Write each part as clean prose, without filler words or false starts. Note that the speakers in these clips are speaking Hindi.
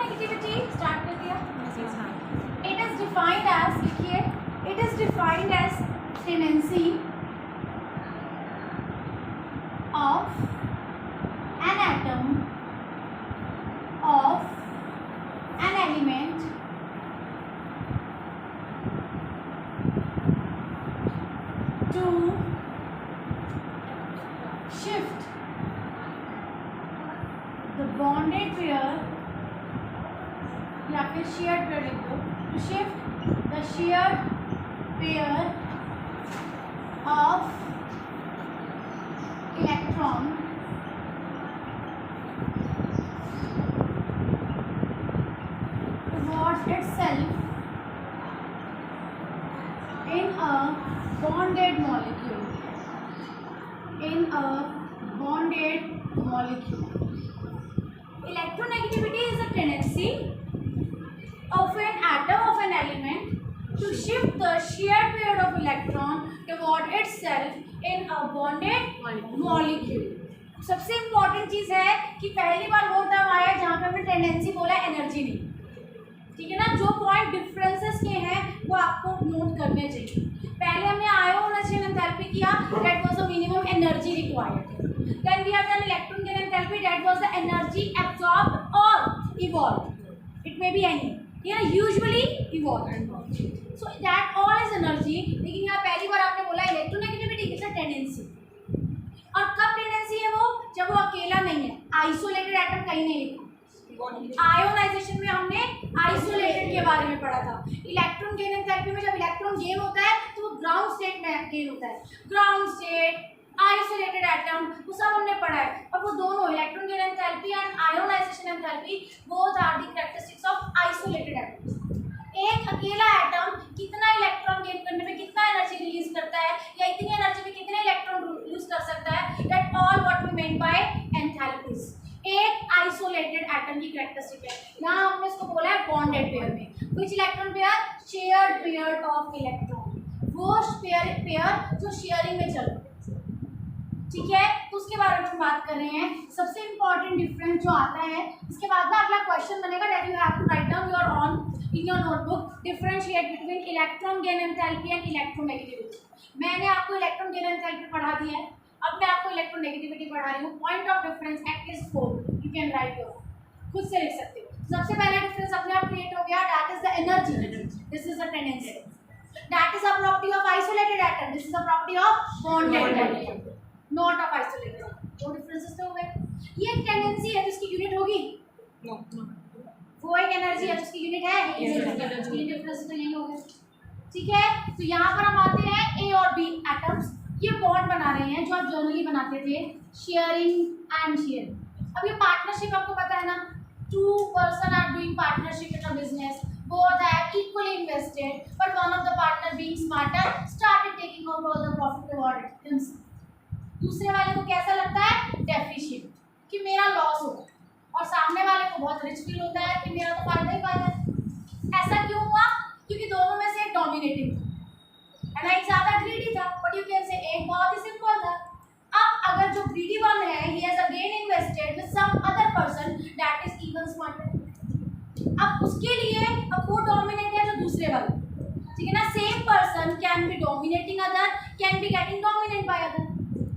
इलेक्ट्रोनेगेटिविटी स्टार्ट कर दिया। इट इज डिफाइंड एज, लिखिए, it is defined as tendency of an atom of an element to shift the bonded pair या फिर shared pair लिख दो, to shift the shared pair of electron itself in a bonded molecule, in a bonded molecule. Electronegativity is a tendency of an atom of an element to shift the shared pair of electron toward itself in a bonded molecule. सबसे इम्पॉर्टेंट चीज है कि पहली बार वो टर्म आया जहाँ पे हमने टेंडेंसी बोला, एनर्जी नहीं, ठीक है ना। जो पॉइंट डिफरेंसेस के हैं वो आपको नोट करने चाहिए। पहले हमने आयोनाइजेशन एंथैल्पी किया, that was the minimum energy required. Then we have done electron gain enthalpy, that was the energy absorbed और evolved, it may be any, या usually evolved, so that all is energy. लेकिन यहाँ पहली बार आपने बोला इलेक्ट्रोनेगेटिविटी इज अ टेंडेंसी, और कब टेंडेंसी है वो, जब वो अकेला नहीं है, आइसोलेटेड एटम कहीं नहीं लिखा। आयोनाइजेशन में हमने आइसोलेटेड के बारे में पढ़ा था। इलेक्ट्रॉन गेन एंथैल्पी में जब इलेक्ट्रॉन गेन होता है तो वो ग्राउंड स्टेट में गेन होता है। ग्राउंड स्टेट, आइसोलेटेड एटम, वो सब हमने पढ़ा है। और वो दोनों electron gain enthalpy and ionization enthalpy both are the characteristics of isolated atom. एक अकेला एटम कितना इलेक्ट्रॉन गेन करने में कितना एनर्जी रिलीज करता है, या इतनी एनर्जी में कितने इलेक्ट्रॉन यूज कर सकता है, that all what we mean by enthalpies. एक आइसोलेटेड एटम की कैरेक्टरिस्टिक है। यहाँ हमने इसको बोला है बॉन्डेड पेयर में। Which electron pair, shared pair of electron, वो पेयर जो शेयरिंग में चल रहा है, ठीक है। तो उसके बारे में हम बात कर रहे हैं। सबसे इंपॉर्टेंट डिफरेंस जो आता है, इसके बाद ना अगला क्वेश्चन बनेगा that you have to write down your own in your notebook, differentiate between electron gain enthalpy and electronegativity. मैंने आपको इलेक्ट्रॉन गेन एंथैल्पी पढ़ा दिया है, अब मैं आपको इलेक्ट्रोनेगेटिविटी पढ़ा रही हूँ। Point of difference at is 4, you can write your, खुद से लिख सकते हो। सबसे पहला डिफरेंस अपने आप क्रिएट हो गया, that is the energy, this is the tendency, that is a property of isolated atom, this is a property of bonded atom, not of isolated. दो डिफरेंसेस तो हो गए। ये एक टेंडेंसी है जिसकी यूनिट होगी, वो एक एनर्जी है जिसकी यूनिट है, ये डिफरेंस तो यही हो गए, ठीक है। तो यहाँ पर हम आते हैं ए और बी एटम्स, ये बॉन्ड बना रहे हैं जो आप जनरली बनाते थे, शेयरिंग एंड शेयरिंग। अब ये पार्टनरशिप आपको पता है ना, two person are doing partnership in a business, both are equally invested, but one of the partner being smarter started taking over all the profit rewarded himself. दूसरे वाले को कैसा लगता है, डेफिशिएंट, कि मेरा लॉस होगा, और सामने वाले को बहुत रिच फील होता है कि मेरा तो फायदा ही फायदा है। ऐसा क्यों हुआ, क्योंकि दोनों में से एक डोमिनेटिंग था एंड एक ज़्यादा ग्रीडी था, बट यू कैन से एक बहुत ही सिंपल था। अब अगर जो ग्रीडी वन है, he has again invested with some other person that is even smarter, अब उसके लिए अब वो डोमिनेट है जो दूसरे वाले, ठीक है ना। Same person can be dominating other, can be getting dominate by other.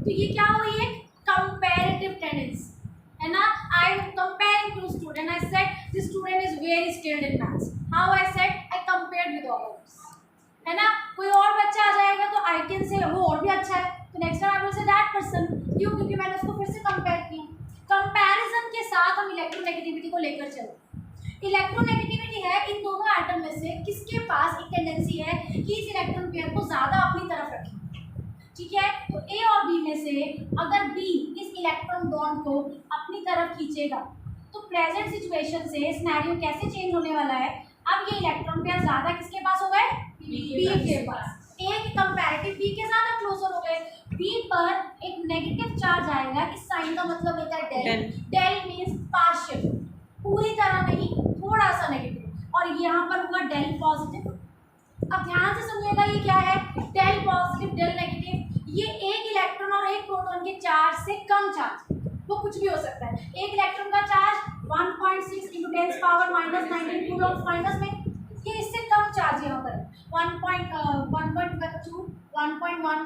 तो ये क्या हुई है, कंपैरेटिव टेंडेंसी, है ना। I am comparing two student, I said this student is very skilled in maths, how I said I compared with all of, है ना। कोई और बच्चा आ जाएगा तो आई कैन से वो और भी अच्छा है, तो next time I will say that person, क्यों, क्योंकि मैंने उसको फिर से कंपेयर किया। कंपैरिजन के साथ हम इलेक्ट्रोनेगेटिविटी को लेकर चलते। इलेक्ट्रोनेगेटिविटी है इन दोनों एटम में से किसके पास एक टेंडेंसी है कि इस इलेक्ट्रॉन पेयर को ज़्यादा अपनी तरफ रखें, ठीक है। तो ए और बी में से अगर बी इस इलेक्ट्रॉन बॉन्ड को अपनी तरफ खींचेगा तो प्रेजेंट सिचुएशन से सिनेरियो कैसे चेंज होने वाला है, अब ये इलेक्ट्रॉन पेयर ज़्यादा किसके पास हो गए, बी के पास। ए के कंपैरेटिव बी के ज़्यादा क्लोजर हो गए, बी पर एक नेगेटिव चार्ज आएगा, इस साइन का मतलब होता है डेल, डेल मीन्स पार्शियल, पूरी तरह नहीं, थोड़ा सा नेगेटिव, और यहाँ पर होगा डेल पॉजिटिव। अब ध्यान से सुनिएगा, ये क्या है, डेल पॉजिटिव डेल नेगेटिव, ये एक इलेक्ट्रॉन और एक प्रोटॉन के चार्ज से कम चार्ज, वो कुछ भी हो सकता है। एक इलेक्ट्रॉन का charge 1.6 into 10 power minus 19 coulomb minus में, ये इससे कम चार्ज यहाँ पर 1.2 1.1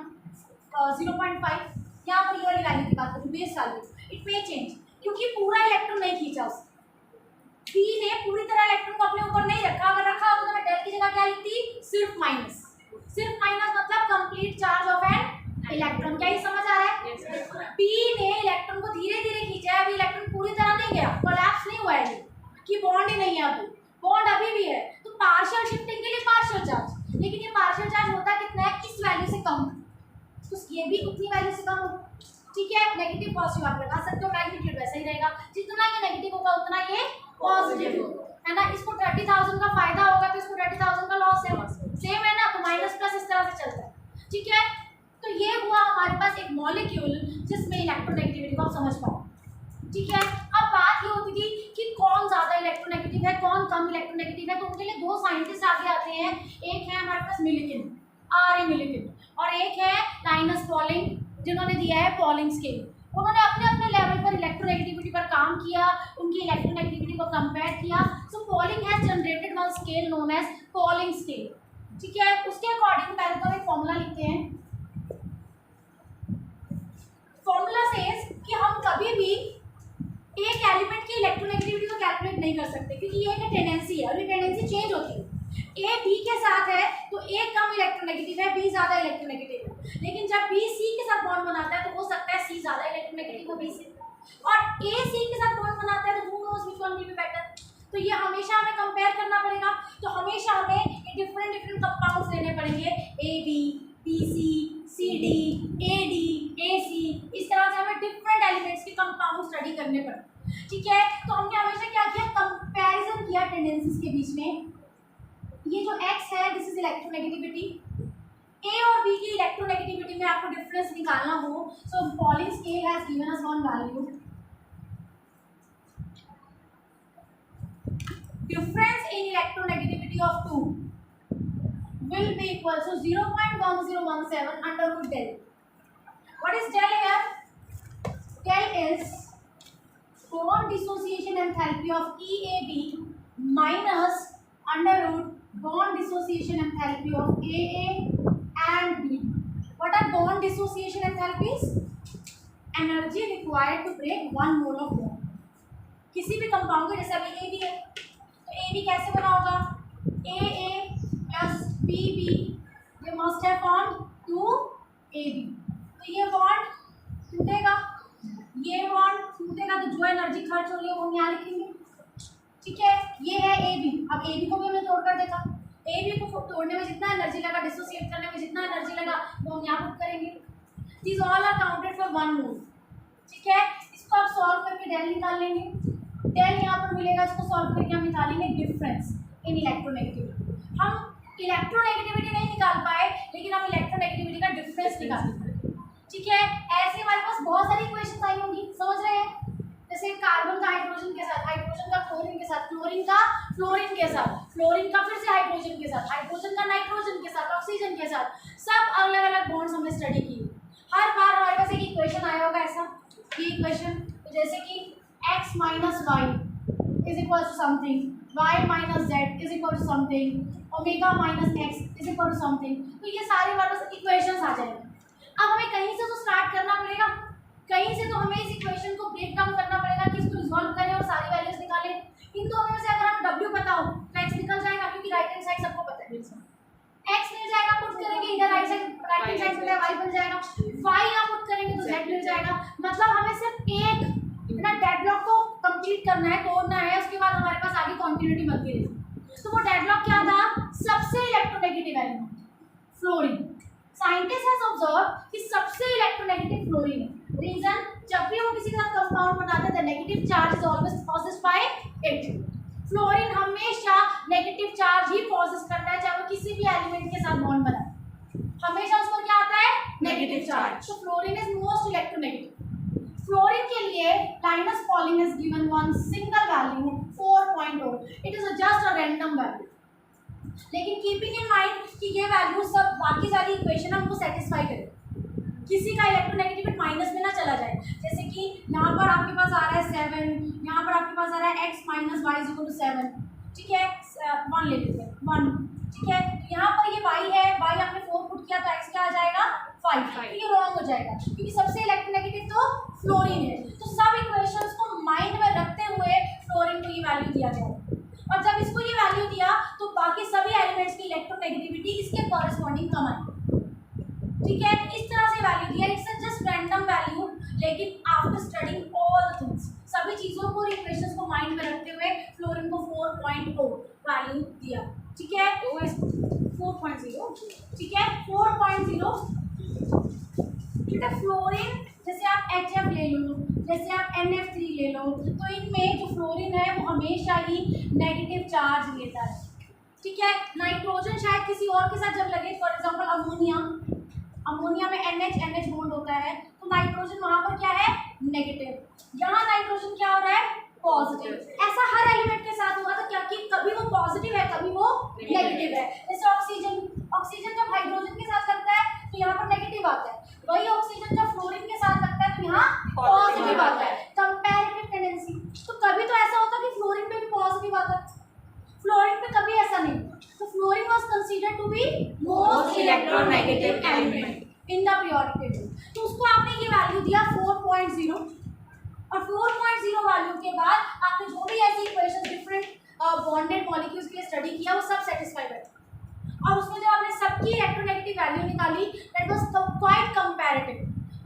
0.5, यहाँ पर ये वाली वैल्यू की बात करूँ base value, it may change क्योंकि पूरा इलेक्ट्रॉन नहीं खींचा उसने, पी ने पूरी तरह इलेक्ट्रॉन को अपने ऊपर नहीं रखा, अगर रखा होता तो मैं डेल की जगह क्या लिखती, सिर्फ माइनस मतलब complete charge of an electron. क्या ये समझ आ रहा है? पी ने इलेक्ट्रॉन को धीरे धीरे खींचा है, अभी इलेक्ट्रॉन पूरी तरह नहीं गया, कोलैप्स नहीं हुआ है कि बॉन्ड ही नहीं है, अभी बॉन्ड अभी भी है, तो पार्शियल शिफ्टिंग के लिए पार्शियल चार्ज, लेकिन ये पार्शियल चार्ज होता कितना है, इस वैल्यू से कम, तो ये भी उतनी वैल्यू से कम होगा, ठीक है। नेगेटिव पॉजिटिव आप लगा सकते हो, मैग्नीट्यूड वैसा ही रहेगा, जितना ये नेगेटिव होगा उतना ये पॉजिटिव होगा, है ना। इसको 30,000 का फायदा होगा तो इसको 30,000 का लॉस है, सेम है ना, तो माइनस प्लस इस तरह से चलता है, ठीक है। तो ये हुआ हमारे पास एक मॉलिक्यूल जिसमें इलेक्ट्रोनेगेटिविटी को आप समझ पाओ, ठीक है। अब बात ये होती थी कि कौन ज्यादा इलेक्ट्रोनेगेटिव है, कौन कम इलेक्ट्रोनेगेटिव है, तो उनके लिए दो साइंटिस्ट आगे आते हैं, एक है हमारे पास मिलिकिन, आर ए मिलिकिन, और एक है लाइनस पॉलिंग, जिन्होंने दिया है पॉलिंग स्केल। उन्होंने अपने अपने लेवल पर इलेक्ट्रोनेगेटिविटी पर काम किया, उनकी इलेक्ट्रोनेगेटिविटी को कंपेयर किया, so Pauling has generated one scale known as Pauling scale, ठीक है। उसके अकॉर्डिंग पहले तो एक फॉर्मूला लिखते हैं, फॉर्मूला सेज कि हम कभी भी एक एलिमेंट की इलेक्ट्रोनेगेटिविटी को कैलकुलेट नहीं कर सकते, क्योंकि ये एक टेंडेंसी है और ये टेंडेंसी चेंज होती है, ए बी के साथ है तो ए कम इलेक्ट्रोनेगेटिव है, बी ज्यादा इलेक्ट्रोनेगेटिव है, लेकिन जब बी सी के साथ बॉन्ड बनाता है तो हो सकता है सी ज्यादा इलेक्ट्रोनेगेटिव हो बी से, और ए सी के साथ बॉन्ड बनाता है तो who knows which one will be better, तो ये हमेशा हमें कंपेयर करना पड़ेगा, तो हमेशा हमें डिफरेंट कंपाउंड्स लेने पड़ेंगे, A B, B C, C D, A D, A C, इस तरह से हमें डिफरेंट एलिमेंट्स के कंपाउंड स्टडी करने पड़े, ठीक है। तो हमने हमेशा क्या किया, कंपैरिजन किया टेंडेंसीज के बीच में, ये जो x है दिस इज इलेक्ट्रोनेगेटिविटी, a और b की इलेक्ट्रोनेगेटिविटी में आपको डिफरेंस निकालना हो, so Pauling scale has given us one value, difference in electronegativity of two will be equal to 0.1017 under root del. What is del here? Del is bond dissociation enthalpy of EAB minus under root bond dissociation enthalpy of AA and B. What are bond dissociation enthalpies? Energy required to break one mole of bond. किसी भी कंपाउंड का, जैसे अभी AB है तो AB कैसे बना होगा, AA plus BB, ये must have formed 2AB, तो ये बॉन्ड टूटेगा, ये बॉन्ड टूटेगा, तो जो एनर्जी खर्च हो रही है वो हम यहाँ लिखेंगे, ठीक है। ये है ए बी, अब ए बी को भी हमने तोड़कर देखा, ए बी को तोड़ने में जितना एनर्जी लगा, डिसोसिएट करने में जितना एनर्जी लगा वो हम यहाँ पुट करेंगे, this all are counted for one mole, ठीक है। इसको आप सॉल्व करके डेल निकाल लेंगे, डेल यहाँ पर मिलेगा, इसको सॉल्व करके हम निकालेंगे डिफरेंस इन इलेक्ट्रोनेगेटिविटी। हम इलेक्ट्रोनेगेटिविटी नहीं निकाल पाए, लेकिन हम इलेक्ट्रोनेगेटिविटी का डिफरेंस निकाल पाए, ठीक है। ऐसे हमारे पास बहुत सारी इक्वेशन आई होंगी, समझ रहे हैं, जैसे कार्बन का हाइड्रोजन के साथ, हाइड्रोजन का फ्लोरीन के साथ, फ्लोरीन का फ्लोरीन के साथ, फ्लोरीन का फिर से हाइड्रोजन के साथ, हाइड्रोजन का नाइट्रोजन के साथ, ऑक्सीजन के साथ, सब अलग अलग बॉन्ड्स हमने स्टडी की। हर बार हमारे पास एक इक्वेशन आया होगा ऐसा, ये इक्वेशन, तो जैसे कि x minus y is equal to something, y minus z is equal to something, omega minus x is equal to something, तो ये सारे हमारे पास इक्वेशंस आ जाएंगे। अब हमें कहीं से तो स्टार्ट करना पड़ेगा, कहीं से तो हमें इस इक्वेशन को ब्रेक डाउन करना पड़ेगा कि इसको रिजॉल्व करें और सारी वैल्यूज निकालें। इन दोनों में से अगर हमें w पता हो तो x निकल जाएगा, क्योंकि राइट हैंड साइड सबको पता है, x मिल जाएगा, पुट करेंगे इधर राइट हैंड साइड में y बन जाएगा, y यहाँ पुट करेंगे तो z मिल जाएगा, मतलब हमें सिर्फ एक ना डेडलॉक को कंप्लीट करना है, तोड़ना है, उसके बाद हमारे पास आगे कंटिन्यूटी बनती रहेगी। तो वो डेडलॉक क्या था, सबसे electronegative element fluorine. Scientist has observe कि सबसे इलेक्ट्रोनेगेटिव फ्लोरीन है, रीजन जब भी वो किसी के साथ कंपाउंड बनाते हैं the negative charge is always possessed by it. Fluorine हमेशा नेगेटिव चार्ज ही पॉसेस करता है, चाहे वो किसी भी एलिमेंट के साथ बॉन्ड बनाए, हमेशा उसको क्या आता है, नेगेटिव चार्ज। तो fluorine is most electronegative. Fluorine के लिए Linus Pauling has given one single value 4.0, it is just a random value, लेकिन कीपिंग इन माइंड कि ये वैल्यू सब बाकी सारी इक्वेशन हमको सेटिस्फाई करे, किसी का इलेक्ट्रोनेगेटिविटी माइनस में ना चला जाए। जैसे कि यहाँ पर आपके पास आ रहा है 7, यहाँ पर आपके पास आ रहा है x minus y is equal to 7, ठीक है, 1 ले लेते हैं 1, ठीक है। तो यहाँ पर ये y है, y आपने 4 पुट किया तो x क्या आ जाएगा 5, तो ये रॉन्ग हो जाएगा क्योंकि सबसे इलेक्ट्रोनेगेटिव तो फ्लोरीन है। तो सब इक्वेशंस को माइंड में रखते हुए फ्लोरीन को ये वैल्यू दिया गया और जब इसको ये वैल्यू दिया तो बाकी सभी एलिमेंट्स की इलेक्ट्रोनेगेटिविटी इसके कॉरेस्पॉन्डिंग कम आई, ठीक है। इस तरह से वैल्यू दिया, इट्स जस्ट रैंडम वैल्यू, लेकिन आफ्टर स्टडिंग ऑल थिंग्स सभी चीजों को इक्वेशंस को माइंड में रखते हुए फ्लोरीन को 4.0 वैल्यू दिया, ठीक है। 4.0, ठीक है, 4.0, ठीक है। फ्लोरीन जैसे आप HF ले लो, जैसे आप NF3 ले लो, तो इनमें जो फ्लोरीन है वो हमेशा ही नेगेटिव चार्ज लेता है, ठीक है। नाइट्रोजन शायद किसी और के साथ जब लगे, फॉर एग्जांपल अमोनिया, अमोनिया में NH बॉन्ड होता है तो नाइट्रोजन वहां पर क्या है नेगेटिव, यहाँ नाइट्रोजन क्या हो रहा है पॉजिटिव। ऐसा हर एलिमेंट के साथ हुआ था क्या कि कभी वो पॉजिटिव है कभी वो नेगेटिव है। जैसे ऑक्सीजन, ऑक्सीजन जब हाइड्रोजन के साथ लगता है तो यहाँ पर नेगेटिव आता है, वही ऑक्सीजन जब फ्लोरीन के साथ लगता है तो यहाँ पॉजिटिव आता है। कंपैरेटिव टेंडेंसी, तो कभी तो ऐसा होता है कि फ्लोरीन पे भी पॉजिटिव आता है, फ्लोरीन पे कभी ऐसा नहीं। तो fluorine was considered to be most electronegative element in the periodic table. तो उसको आपने ये वैल्यू दिया 4.0 और 4.0 वैल्यू के बाद आपने जो भी ऐसी इक्वेशन डिफरेंट बॉन्डेड मॉलिक्यूल्स के लिए स्टडी किया वो सब सेटिस्फाई बैठा और उसमें जब आपने सबकी इलेक्ट्रोनेगेटिव वैल्यू निकाली दैट वाज क्वाइट कंपैरेटिव,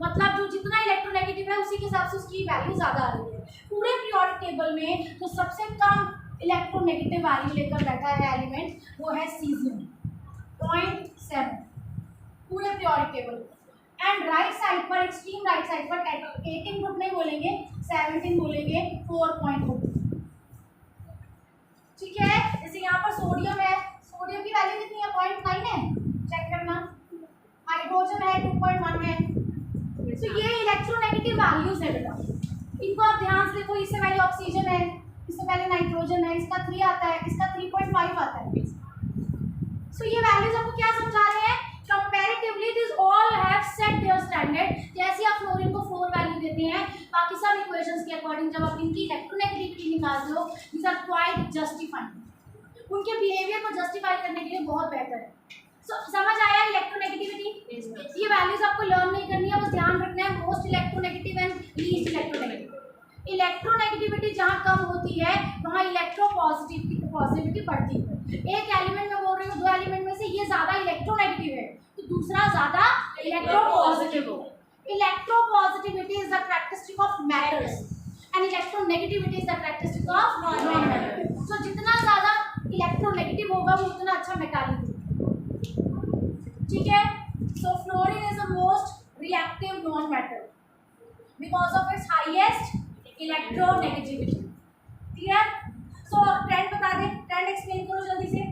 मतलब जो जितना इलेक्ट्रोनेगेटिव है उसी के हिसाब से उसकी वैल्यू ज़्यादा आ रही है। पूरे पीरियोडिक टेबल में जो सबसे कम इलेक्ट्रोनेगेटिव वैल्यू लेकर बैठा है एलिमेंट वो है सीजियम 0.7 पूरे periodic table. And right side पर, एक्सट्रीम राइट साइड पर 18 ग्रुप नहीं बोलेंगे, 17 बोलेंगे 4.0, ठीक है। जैसे यहाँ पर सोडियम है, सोडियम की वैल्यू कितनी है 0.9 है, चेक करना। हाइड्रोजन है 2.1 है। तो ये इलेक्ट्रोनेगेटिव वैल्यूज है बेटा, इनको आप ध्यान से देखो। इससे पहले ऑक्सीजन है, इससे पहले नाइट्रोजन है, इसका 3 आता है, इसका 3.5 आता है। सो ये वैल्यूज आपको क्या समझा रहे हैं, comparatively this all have set their standard. जैसे आप फ्लोरीन को 4 वैल्यू देते हैं, बाकी सब इक्वेशंस के अकॉर्डिंग जब आप इनकी इलेक्ट्रोनेगेटिविटी निकालते हो दिस आर क्वाइट जस्टिफाइड, उनके बिहेवियर को जस्टिफाई करने के लिए बहुत बेहतर है। समझ आया इलेक्ट्रोनेगेटिविटी? ये वैल्यूज आपको लर्न नहीं करनी है, बस ध्यान रखना है most electronegative and least electronegative. Electronegativity जहाँ कम होती है वहाँ इलेक्ट्रोपॉजिटिविटी बढ़ती है। एक एलिमेंट में बोल रही हूँ, 2 एलिमेंट में से ये ज्यादा इलेक्ट्रोनेगेटिव है तो दूसरा ज्यादा इलेक्ट्रोपॉजिटिव हो। Electropositivity is the characteristic of metals and electronegativity is the characteristic of non metal. So जितना ज्यादा इलेक्ट्रोनेगेटिव होगा वो उतना अच्छा मेटालिक होगा, ठीक है। So fluorine is the most reactive non metal because of its highest electronegativity, clear. So trend बता दे, ट्रेंड एक्सप्लेन करो जल्दी से।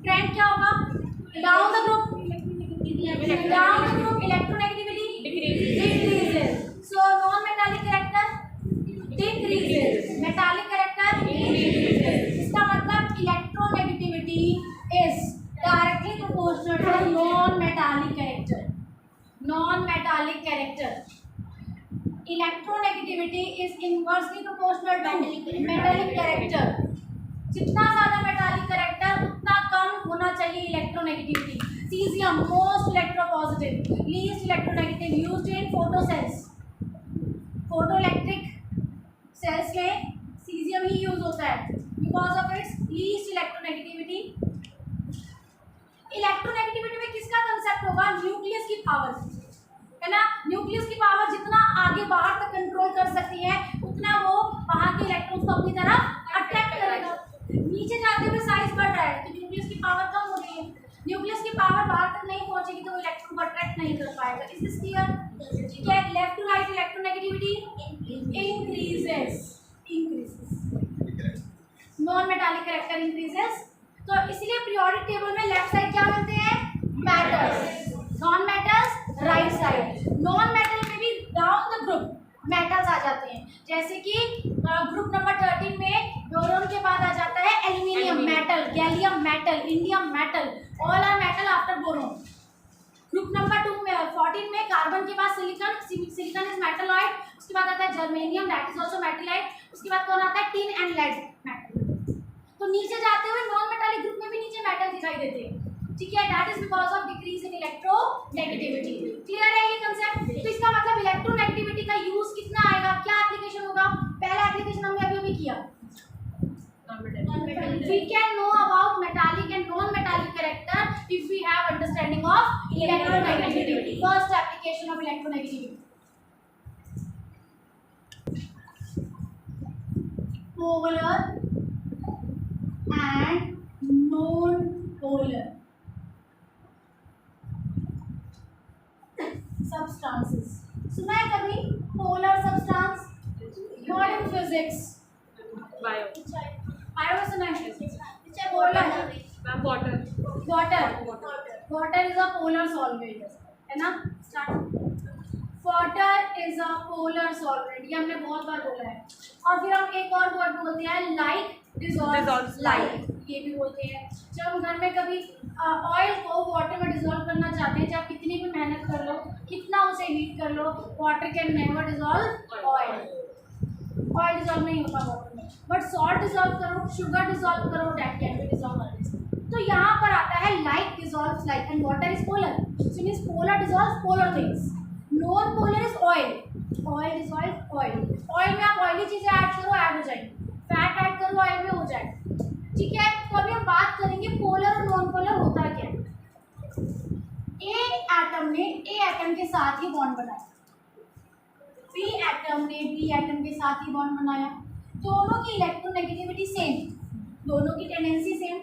ट्रेंड क्या होगा, down the group electronegativity decreases, so non metallic character decreases, metallic character increases. इसका मतलब electronegativity is directly proportional to non metallic character. Non metallic character electronegativity is inversely proportional to metallic character. जितना ज्यादा मेटालिक कैरेक्टर उतना कम होना चाहिए electronegativity. Caesium most electropositive, least electronegative, used in photo cells. Photoelectric cells में सीजियम ही यूज होता है because of its least electronegativity. Electronegativity में किसका कंसेप्ट होगा, न्यूक्लियस की पावर, है ना। न्यूक्लियस की पावर जितना आगे बाहर तक कंट्रोल कर सकती है उतना वो बाहर के इलेक्ट्रॉन्स को अपनी तरफ अट्रैक्ट करेगा। नीचे जाते हुए साइज बढ़ रहा है तो न्यूक्लियस की पावर कम हो रही है, न्यूक्लियस की पावर बाहर तक नहीं पहुंचेगी तो वो इलेक्ट्रॉन को अट्रैक्ट नहीं कर पाएगा। Is this clear? ठीक है। Left to right electronegativity increases, non metallic character increases. तो इसलिए पीरियोडिक टेबल में लेफ्ट साइड क्या मिलते हैं, metals, non metals right side. Non metal में भी डाउन द ग्रुप मेटल्स आ जाते हैं, जैसे कि ग्रुप नंबर 13 में बोरोन के बाद आ जाता है aluminium metal, gallium metal, indium metal, all are metal after boron. Group number 14 में कार्बन के बाद सिलिकॉन, सिलिकॉन इज मेटलॉइड, उसके बाद आता है जर्मेनियम दैट इज आल्सो मेटलाइट, उसके बाद कौन आता है टिन एंड लेड मेटल। तो नीचे जाते हुए नॉन मेटालिक ग्रुप में भी नीचे मेटल दिखाई देते हैं, ठीक है, that is because of decrease in electronegativity. Clear है ये कंसेप्ट? तो इसका मतलब इलेक्ट्रोनेगेटिविटी का यूज कितना आएगा, क्या एप्लीकेशन होगा? पहला एप्लीकेशन हमने अभी किया, we can know about metallic and non-metallic character if we have understanding of electronegativity. First application of electronegativity, polar and non-polar substances. सुना है कभी polar substance? Not in physics. Bio bio में सुना है? Polar ma'am water water is a polar solvent, है ना? Water is a polar solvent, ये हमने बहुत बार बोला है। और फिर हम एक और वर्ड बोलते हैं लाइक डिसॉल्व्स लाइक, ये भी बोलते हैं। जब हम घर में कभी ऑयल को वाटर में डिसॉल्व करना चाहते हैं, जब कितनी भी मेहनत कर लो, कितना उसे हीट कर लो, water can never dissolve oil. Oil dissolve नहीं होता वाटर में, बट सॉल्ट डिसॉल्व करो, शुगर डिसॉल्व करो, that can be dissolve oil. तो यहाँ पर आता है like dissolves like and water is polar, so means polar dissolves polar things, non polar is oil, oil dissolve oil. Oil में आप ऑयली चीजें ऐड करो, ऐड हो जाएगी, फैट ऐड करो, ऑयल में हो जाएगा, ठीक है। तो अभी हम बात करेंगे पोलर और नॉन पोलर होता क्या है। ए एटम ने ए एटम के साथ ही बॉन्ड बनाया, बी एटम ने बी एटम के साथ ही बॉन्ड बनाया, दोनों की इलेक्ट्रोनेगेटिविटी सेम, दोनों की टेंडेंसी सेम,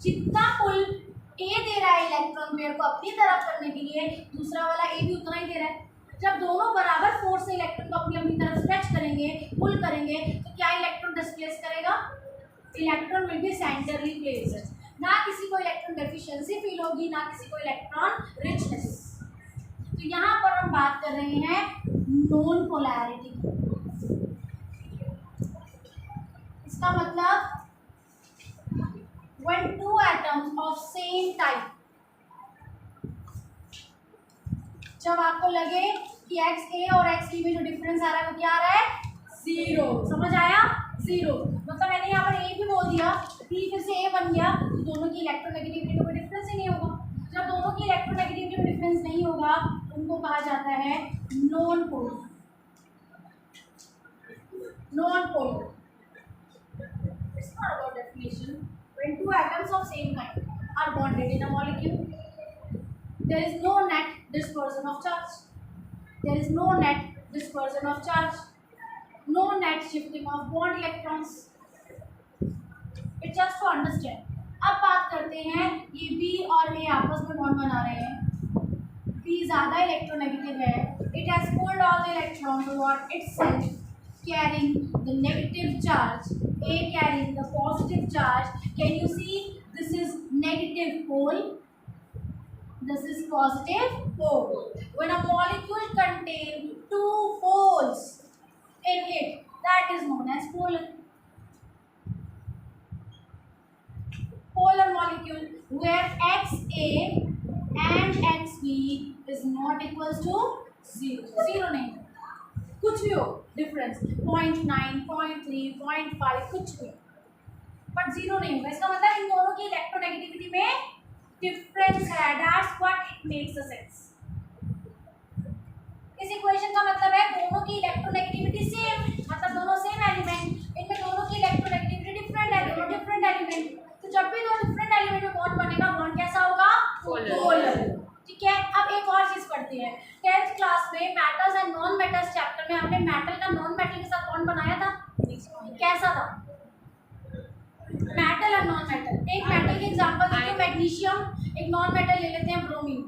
जितना पुल ए दे रहा है इलेक्ट्रॉन पेयर को अपनी तरफ करने के लिए, दूसरा वाला ए भी उतना ही दे रहा है। जब दोनों बराबर फोर्स से इलेक्ट्रॉन को अपनी तरफ स्ट्रेच करेंगे, पुल करेंगे, तो क्या इलेक्ट्रॉन डिस्प्लेस करेगा? इलेक्ट्रॉन विल बी सेंटरली प्लेस्ड, ना किसी को इलेक्ट्रॉन डेफिशिएंसी फील होगी, ना किसी को इलेक्ट्रॉन रिचनेस। तो यहाँ पर हम बात कर रहे हैं नॉन पोलैरिटी। इसका मतलब when two atoms of same type, जब आपको लगे कि XA और XB में जो डिफरेंस आ रहा है वो क्या आ रहा है? जीरो। समझ आया? जीरो मतलब मैंने यहाँ पर A भी बोल दिया, B फिर से A बन गया, तो दोनों की इलेक्ट्रोनेगेटिविटी में कोई डिफरेंस ही नहीं होगा। जब दोनों की इलेक्ट्रोनेगेटिविटी में डिफरेंस नहीं होगा, उनको कहा जाता है non polar. Non polar, it's not about definition. When two atoms of same kind are bonded in a molecule, there is no net dispersion of charge. There is no net dispersion of charge. No net shifting of bond electrons. It's just to understand. अब बात करते हैं, ये B और A आपस में बॉन्ड बना रहे हैं। B ज़्यादा इलेक्ट्रोनेगेटिव है. It has pulled all the electrons toward itself, carrying the negative charge. A carrying the positive charge. Can you see? This is negative pole. This is positive pole. When a molecule contains two poles in it, that is known as polar. Polar molecule where XA and XB is not equals to zero. Zero नहीं, कुछ भी हो डिफरेंस 0.9, 0.3, 0.5 कुछ भी, बट जीरो नहीं होगा। इसका मतलब इन दोनों की इलेक्ट्रोनेगेटिविटी में डिफरेंस है, that's what it makes a sense. इस इक्वेशन का मतलब है दोनों की इलेक्ट्रोनेगेटिविटी सेम, मतलब दोनों सेम एलिमेंट, इनमें दोनों की इलेक्ट्रोनेगेटिविटी डिफरेंट है, दोनों डिफरेंट एलिमेंट। तो जब भी दो डिफरेंट एलिमेंट में बॉन्ड बनेगा, बॉन्ड कैसा होगा? पोलर। ठीक है, अब एक और चीज पढ़ते हैं। 10th क्लास में metals and non metals chapter में हमने मेटल का नॉन मेटल के साथ बॉन्ड बनाया था, कैसा था? मेटल और नॉन मेटल। एक मेटल के एग्जांपल देखो मैग्नीशियम, एक नॉन मेटल ले लेते हैं ब्रोमीन,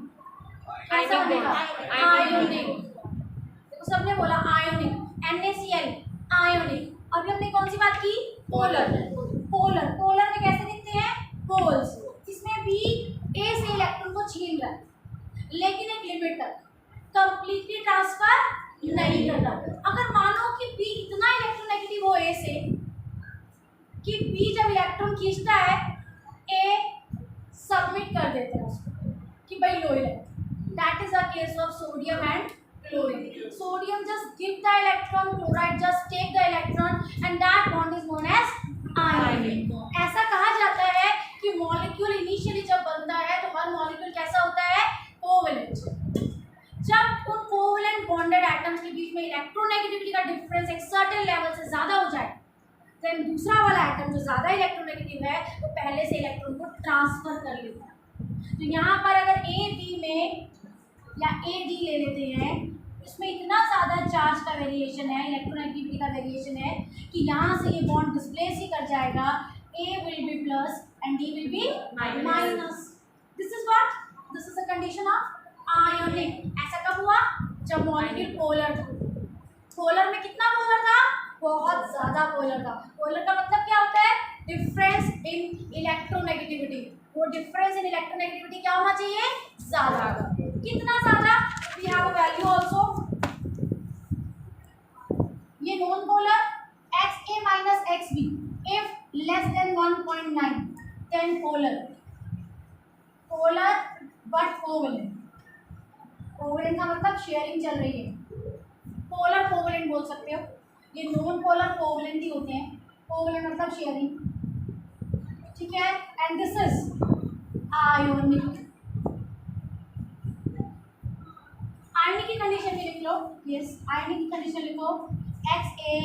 कैसा बनेगा? आयोनिक। देखो सबने बोला आयोनिक, NaCl आयोनिक। अभी हमने कौन सी बात की? पोलर। पोलर, पोलर में कैसे दिखते हैं? पोल्स। इसमें भी A से इलेक्ट्रॉन को छीन रहा है, लेकिन एक लिमिट तक, कंप्लीटली ट्रांसफर नहीं कर रहा। अगर मानो कि B इतना इलेक्ट्रोनेगेटिव हो A से कि B जब इलेक्ट्रॉन खींचता है A सबमिट कर देता है उसको कि भाई low electron, that is the case of sodium and chlorine. Sodium just give the electron, chloride just take the electron, and that bond is known as ionic bond. ऐसा कहा जाता है कि मॉलिक्यूल इनिशियली जब बनता है तो हर मॉलिक्यूल कैसा होता है, कोवेलेंट. जब उन कोवेलेंट बॉन्डेड एटम्स के बीच में इलेक्ट्रोनेगेटिविटी का डिफरेंस एक सर्टेन लेवल से ज़्यादा हो जाए, देन दूसरा वाला एटम जो ज़्यादा इलेक्ट्रोनेगेटिव है वो पहले से इलेक्ट्रॉन को ट्रांसफर कर लेता है. तो यहाँ पर अगर ए बी में या ए डी ले लेते हैं, इसमें इतना ज़्यादा चार्ज का वेरिएशन है, इलेक्ट्रोनेगेटिविटी का वेरिएशन है कि यहाँ से ये बॉन्ड डिस्प्लेस ही कर जाएगा. A will be plus and D will be minus. This is what, this is the condition of ionic. ऐसा कब हुआ, जब मॉलिक्यूल पोलर था. पोलर में कितना पोलर था, बहुत ज़्यादा पोलर था. पोलर का मतलब क्या होता है, डिफरेंस इन इलेक्ट्रोनेगेटिविटी. वो डिफरेंस इन इलेक्ट्रोनेगेटिविटी क्या होना चाहिए, ज़्यादा. कितना ज़्यादा, we have a value also. ये non polar XA minus XB if less than 1.9 then polar. Polar but covalent. Covalent का मतलब शेयरिंग चल रही है. पोलर कोवेलेंट बोल सकते हो. ये नॉन पोलर कोवेलेंट ही होते हैं. कोवेलेंट मतलब शेयरिंग, ठीक है. And this is ionic. Ionic की कंडीशन भी लिख लो. यस, आयोनिक की कंडीशन लिखो. XA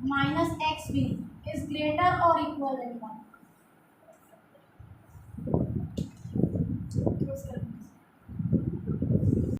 minus XB is greater और इक्वल देन 1.